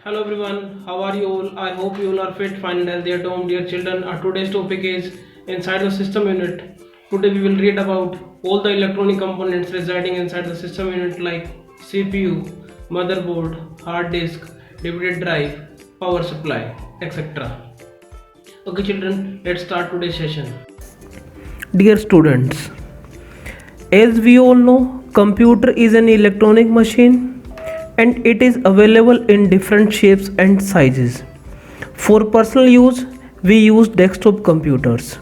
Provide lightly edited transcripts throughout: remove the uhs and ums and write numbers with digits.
Hello everyone, how are you all? I hope you all are fit, fine and healthy at home, dear children. Our today's topic is inside the system unit. Today we will read about all the electronic components residing inside the system unit like CPU, motherboard, hard disk, DVD drive, power supply, etc. Okay children, let's start today's session. Dear students, as we all know, computer is an electronic machine and it is available in different shapes and sizes. For personal use, we use desktop computers.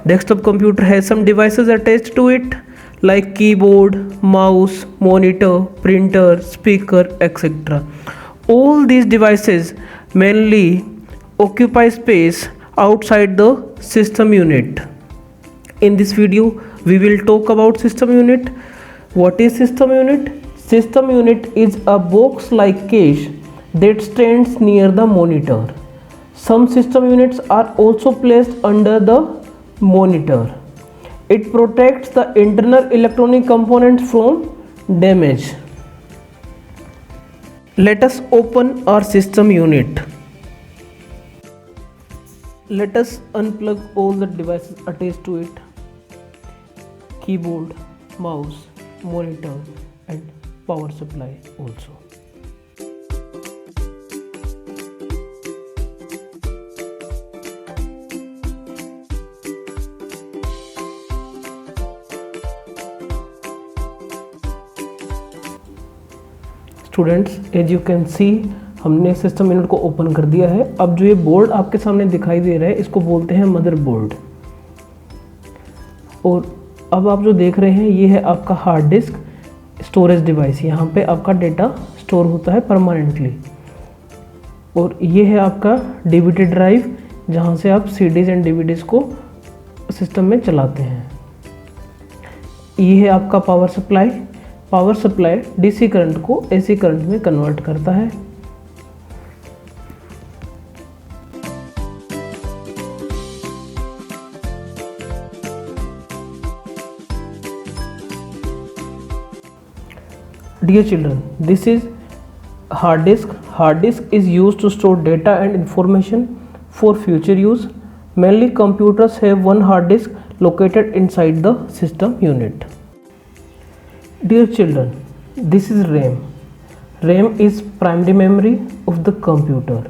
Desktop computer has some devices attached to it like keyboard, mouse, monitor, printer, speaker, etc. All these devices mainly occupy space outside the system unit. In this video, we will talk about system unit. What is system unit? System unit is a box-like case that stands near the monitor. Some system units are also placed under the monitor. It protects the internal electronic components from damage. Let us open our system unit. Let us unplug all the devices attached to it: keyboard, mouse, monitor and power supply also. Students, as you can see हमने system unit को open कर दिया है। अब जो ये board आपके सामने दिखाई दे रहा है इसको बोलते हैं मदरबोर्ड। और अब आप जो देख रहे हैं ये है आपका हार्ड डिस्क स्टोरेज डिवाइस। यहाँ पे आपका डेटा स्टोर होता है परमानेंटली। और ये है आपका डीवीडी ड्राइव जहाँ से आप सीडीज एंड डीवीडीज को सिस्टम में चलाते हैं। ये है आपका power supply. Power supply DC current को एसी करंट में कन्वर्ट करता है। Dear children, this is hard disk. Hard disk is used to store data and information for future use. Mainly computers have one hard disk located inside the system unit. Dear children, this is RAM. RAM is primary memory of the computer.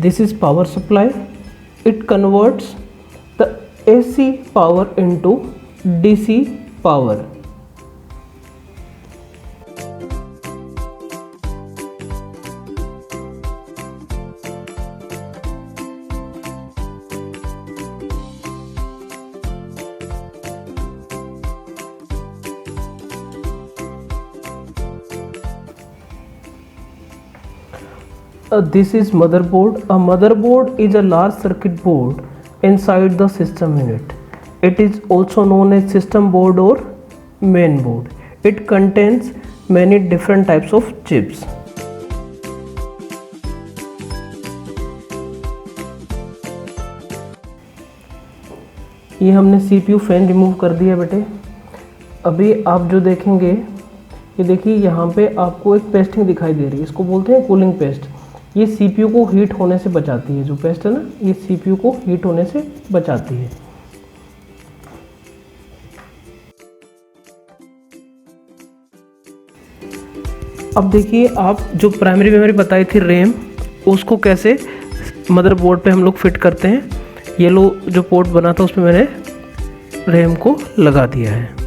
This is power supply. It converts the AC power into DC power. This is motherboard. A motherboard is a large circuit board inside the system unit. It is also known as system board or main board. It contains many different types of chips. ये हमने CPU fan remove कर दिया बेटे। अभी आप जो देखेंगे ये देखिए यहाँ पे आपको एक पेस्टिंग दिखाई दे रही है, इसको बोलते हैं कूलिंग पेस्ट। ये CPU को हीट होने से बचाती है। जो पेस्ट है ना, ये CPU को हीट होने से बचाती है। अब देखिए, आप जो प्राइमरी मेमोरी बताई थी रैम, उसको कैसे मदरबोर्ड पे हम लोग फिट करते हैं। ये लो, जो पोर्ट बना था उसमें मैंने रैम को लगा दिया है।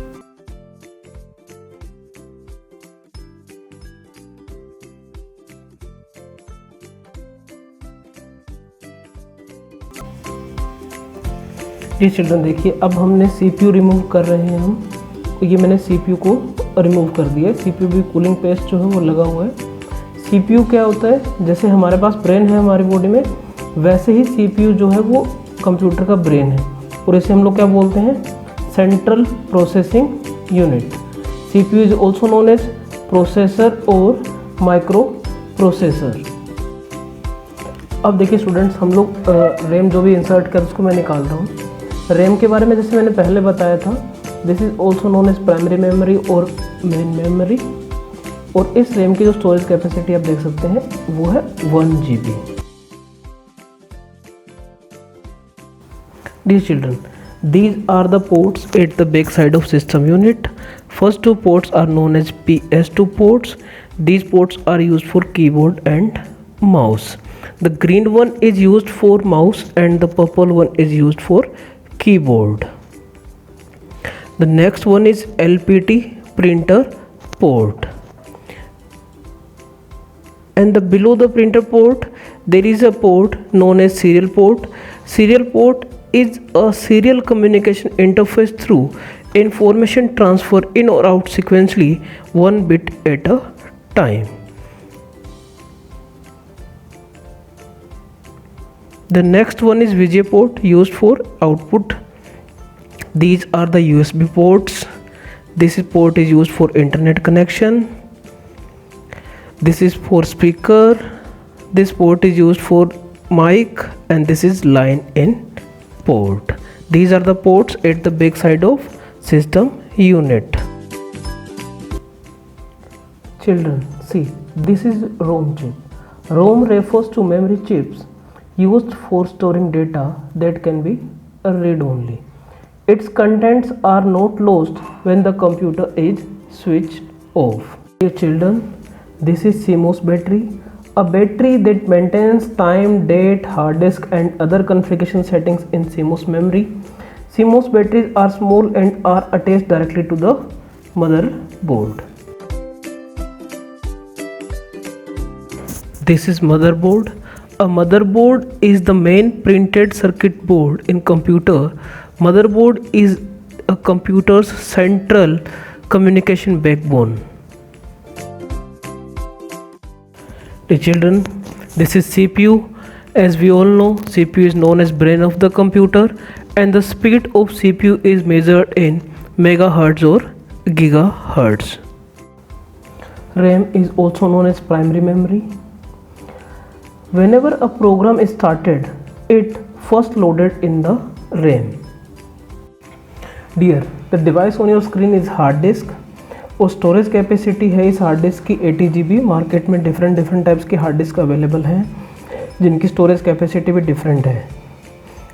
ये चिल्ड्रन देखिए, अब हमने CPU रिमूव कर रहे हैं हम। ये मैंने CPU को रिमूव कर दिया। CPU भी कूलिंग पेस्ट जो है वो लगा हुआ है। CPU क्या होता है, जैसे हमारे पास ब्रेन है हमारी बॉडी में, वैसे ही CPU जो है वो कंप्यूटर का ब्रेन है। और इसे हम लोग क्या बोलते हैं, central processing unit. CPU is also known as processor और माइक्रो प्रोसेसर। अब देखिए स्टूडेंट्स, हम लोग रैम जो भी इंसर्ट कर उसको मैं निकाल रहा हूँ। रैम के बारे में जैसे मैंने पहले बताया था, this is also known as primary memory और मेन मेमोरी। और इस रैम की जो स्टोरेज कैपेसिटी आप देख सकते हैं वो है 1 GB। Dear children, these are the ports at the back side of system unit. First two ports are known as PS2 ports. These ports are used for keyboard and mouse. The green one is used for mouse and the purple one is used for keyboard. The next one is LPT printer port. And below the printer port there is a port known as serial port. Serial port is a serial communication interface through information transfer in or out sequentially, one bit at a time. The next one is VGA port, used for output. These are the USB ports. This port is used for internet connection. This is for speaker. This port is used for mic, and this is line in port. These are the ports at the back side of system unit. Children, see, this is ROM chip. ROM refers to memory chips used for storing data that can be read only. Its contents are not lost when the computer is switched off. Dear children, this is CMOS battery. A battery that maintains time, date, hard disk and other configuration settings in CMOS memory. CMOS batteries are small and are attached directly to the motherboard. This is motherboard. A motherboard is the main printed circuit board in computer. Motherboard is a computer's central communication backbone. Dear children, this is CPU. As we all know, CPU is known as brain of the computer, and the speed of CPU is measured in megahertz or gigahertz. RAM is also known as primary memory. Whenever a program is started, it first loaded in the RAM. Dear, the device on your screen is hard disk. और storage capacity है इस hard disk की 80 GB। Market में different types के hard disk available हैं जिनकी storage capacity भी different है।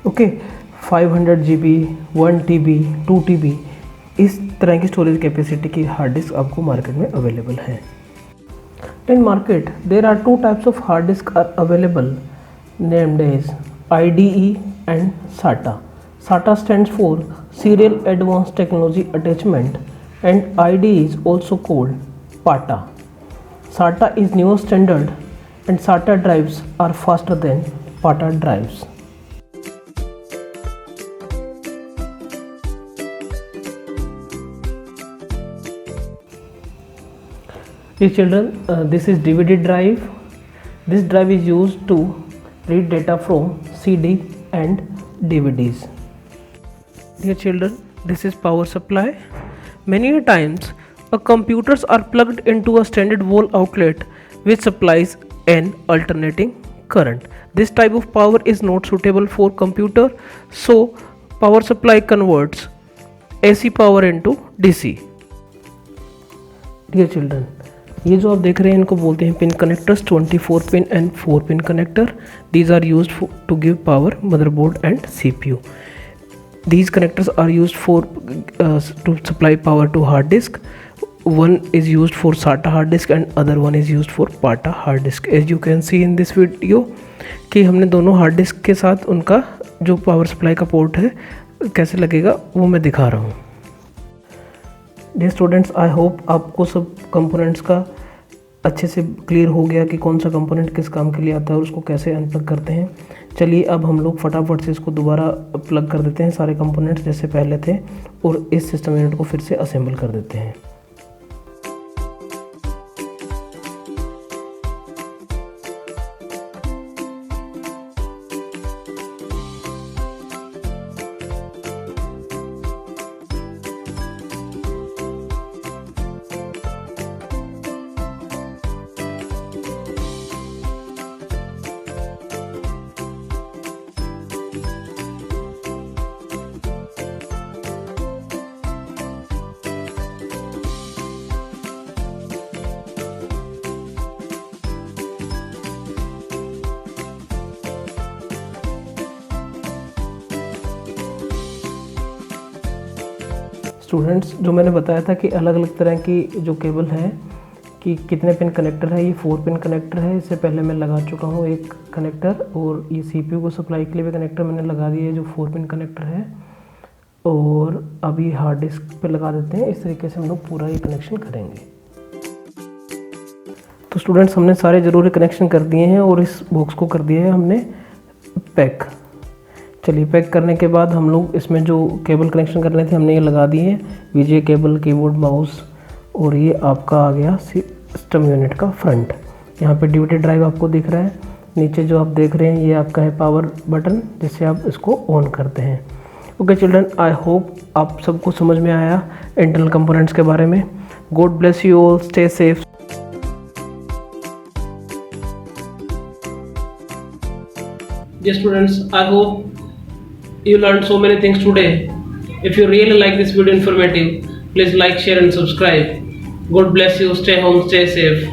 ओके, 500 GB, 1 TB, 2 TB, इस तरह की स्टोरेज कैपेसिटी की हार्ड डिस्क आपको मार्केट में अवेलेबल है। In market there are 2 types of hard disk are available, named as IDE and SATA. SATA stands for Serial Advanced Technology Attachment, and IDE is also called PATA. SATA is newer standard and SATA drives are faster than PATA drives. Dear children, this is DVD drive. This drive is used to read data from CD and DVDs. Dear children, this is power supply. Many times, computers are plugged into a standard wall outlet which supplies an alternating current. This type of power is not suitable for computer, so power supply converts AC power into DC. Dear children, ये जो आप देख रहे हैं इनको बोलते हैं pin connectors, 24 pin and 4 pin connector. These are used to give power motherboard and CPU. These connectors are used for to supply power to hard disk. One is used for SATA hard disk and other one is used for PATA hard disk. As you can see in this video कि हमने दोनों hard disk के साथ उनका जो power supply का port है कैसे लगेगा वो मैं दिखा रहा हूँ. Dear students, I hope आपको सब कंपोनेंट्स का अच्छे से क्लियर हो गया कि कौन सा कंपोनेंट किस काम के लिए आता है और उसको कैसे अनप्लग करते हैं. चलिए अब हम लोग फटाफट से इसको दोबारा प्लग कर देते हैं सारे कंपोनेंट्स जैसे पहले थे और इस सिस्टम यूनिट को फिर से असेंबल कर देते हैं. स्टूडेंट्स, जो मैंने बताया था कि अलग अलग तरह की जो केबल है कि कितने पिन कनेक्टर है, ये 4 पिन कनेक्टर है। इससे पहले मैं लगा चुका हूँ एक कनेक्टर, और ये CPU को सप्लाई के लिए भी कनेक्टर मैंने लगा दिया है जो 4 पिन कनेक्टर है। और अभी हार्ड डिस्क पे लगा देते हैं। इस तरीके से हम लोग पूरा ये कनेक्शन करेंगे। तो स्टूडेंट्स, हमने सारे ज़रूरी कनेक्शन कर दिए हैं और इस बॉक्स को कर दिया है हमने पैक। चलिए, पैक करने के बाद हम लोग इसमें जो केबल कनेक्शन करने थे हमने ये लगा दिए हैं, VGA केबल, कीबोर्ड, माउस, और ये आपका आ गया सिस्टम यूनिट का फ्रंट। यहाँ पे DVD ड्राइव आपको दिख रहा है। नीचे जो आप देख रहे हैं ये आपका है पावर बटन, जिससे आप इसको ऑन करते हैं। ओके चिल्ड्रन, आई होप आप सबको समझ में आया इंटरनल कंपोनेंट्स के बारे में। God bless you all, stay safe. Dear students, I hope you learned so many things today. If you really like this video informative, please like, share and subscribe. God bless you. Stay home, stay safe.